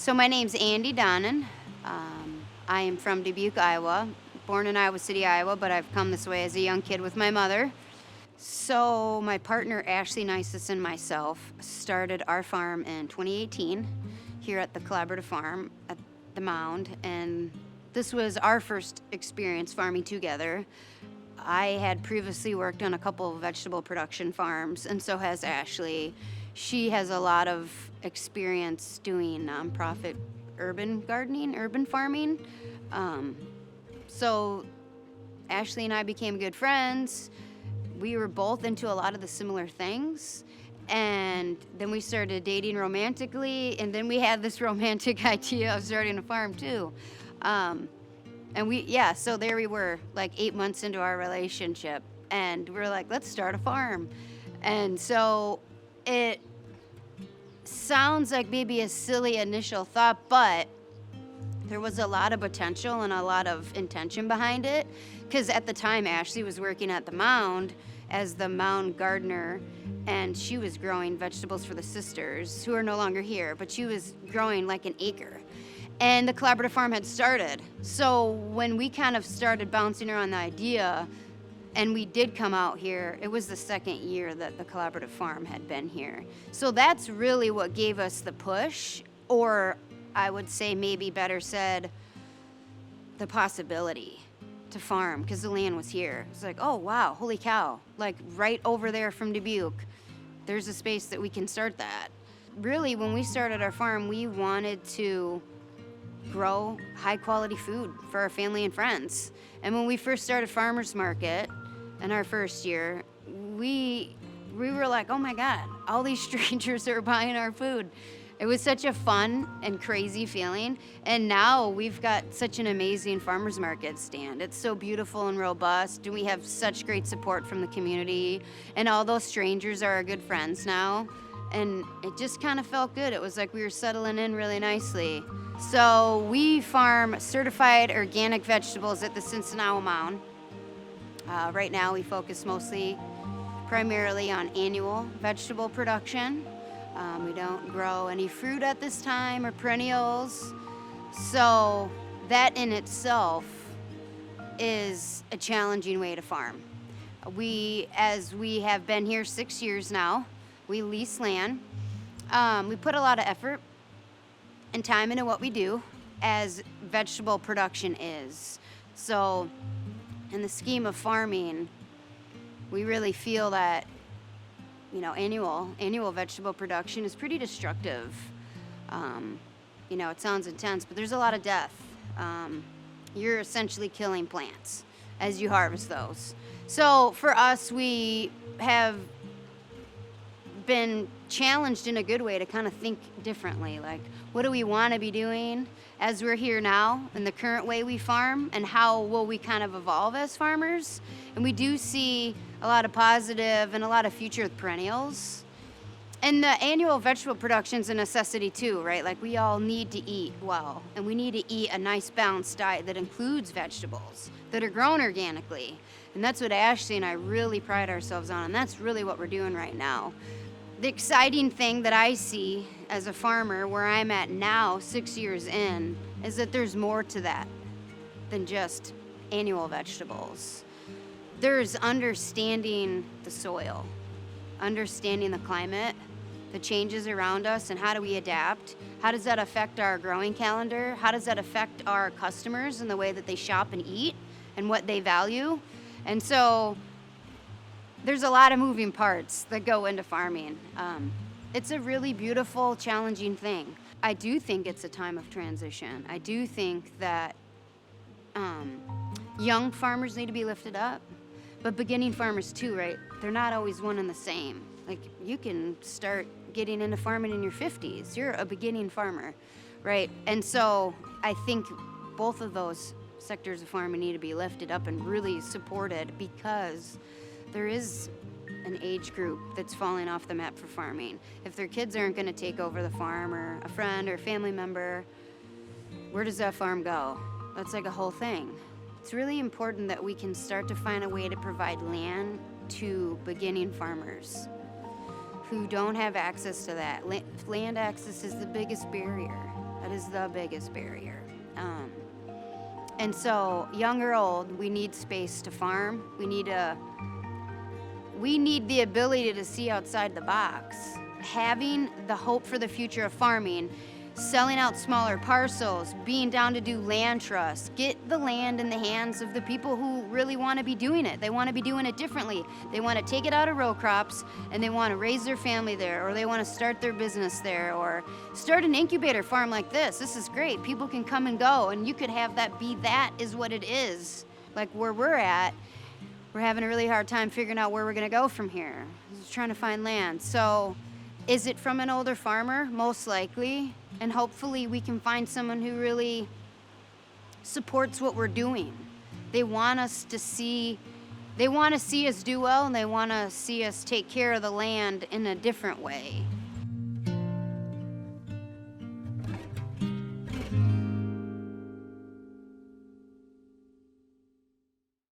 So my name's Andie Donnan. I am from Dubuque, Iowa. Born in Iowa City, Iowa, but I've come this way as a young kid with my mother. So my partner, Ashley Nisus, and myself started our farm in 2018 here at the Collaborative Farm at the Mound, and this was our first experience farming together. I had previously worked on a couple of vegetable production farms, and so has Ashley. She has a lot of experience doing nonprofit urban gardening, urban farming. So Ashley and I became good friends. We were both into a lot of the similar things. And then we started dating romantically, and then we had this romantic idea of starting a farm too. So there we were, like 8 months into our relationship, and we're like, let's start a farm. And so it sounds like maybe a silly initial thought, but there was a lot of potential and a lot of intention behind it, because at the time Ashley was working at the Mound as the Mound gardener, and she was growing vegetables for the sisters, who are no longer here, but she was growing like an acre. And the Collaborative Farm had started. So when we kind of started bouncing around the idea, and we did come out here, it was the second year that the Collaborative Farm had been here. So that's really what gave us the push, or I would say maybe better said, the possibility to farm, because the land was here. It's like, oh wow, holy cow, like right over there from Dubuque, there's a space that we can start that. Really, when we started our farm, we wanted to grow high quality food for our family and friends. And when we first started Farmers Market in our first year, we were like, oh my God, all these strangers are buying our food. It was such a fun and crazy feeling. And now we've got such an amazing farmers market stand. It's so beautiful and robust, and we have such great support from the community. And all those strangers are our good friends now. And it just kind of felt good. It was like we were settling in really nicely. So we farm certified organic vegetables at the Cincinnati Mound. Right now we focus primarily on annual vegetable production. We don't grow any fruit at this time or perennials. So that in itself is a challenging way to farm. As we have been here 6 years now, we lease land. We put a lot of effort and time into what we do, as vegetable production is. So in the scheme of farming, we really feel that annual vegetable production is pretty destructive. It sounds intense, but there's a lot of death. You're essentially killing plants as you harvest those. So for us, we have been challenged in a good way to kind of think differently. Like, what do we want to be doing as we're here now in the current way we farm, and how will we kind of evolve as farmers? And we do see a lot of positive and a lot of future with perennials. And the annual vegetable production is a necessity too, right? Like, we all need to eat well, and we need to eat a nice balanced diet that includes vegetables that are grown organically. And that's what Ashley and I really pride ourselves on, and that's really what we're doing right now. The exciting thing that I see as a farmer where I'm at now, 6 years in, is that there's more to that than just annual vegetables. There's understanding the soil, understanding the climate, the changes around us, and how do we adapt? How does that affect our growing calendar? How does that affect our customers and the way that they shop and eat and what they value? And so there's a lot of moving parts that go into farming. It's a really beautiful, challenging thing. I do think it's a time of transition. I do think that young farmers need to be lifted up, but beginning farmers too, right? They're not always one and the same. Like, you can start getting into farming in your 50s. You're a beginning farmer, right? And so I think both of those sectors of farming need to be lifted up and really supported, because there is an age group that's falling off the map for farming. If their kids aren't going to take over the farm, or a friend or family member, where does that farm go? That's like a whole thing. It's really important that we can start to find a way to provide land to beginning farmers who don't have access to that. Land access is the biggest barrier. That is the biggest barrier. And so, young or old, we need space to farm. We need the ability to see outside the box. Having the hope for the future of farming, selling out smaller parcels, being down to do land trusts, get the land in the hands of the people who really want to be doing it. They want to be doing it differently. They want to take it out of row crops and they want to raise their family there, or they want to start their business there, or start an incubator farm like this. This is great. People can come and go, and you could have that be that is what it is. Like where we're at, we're having a really hard time figuring out where we're going to go from here. Just trying to find land. So is it from an older farmer? Most likely. And hopefully we can find someone who really supports what we're doing. They want us to see us do well, and they want to see us take care of the land in a different way.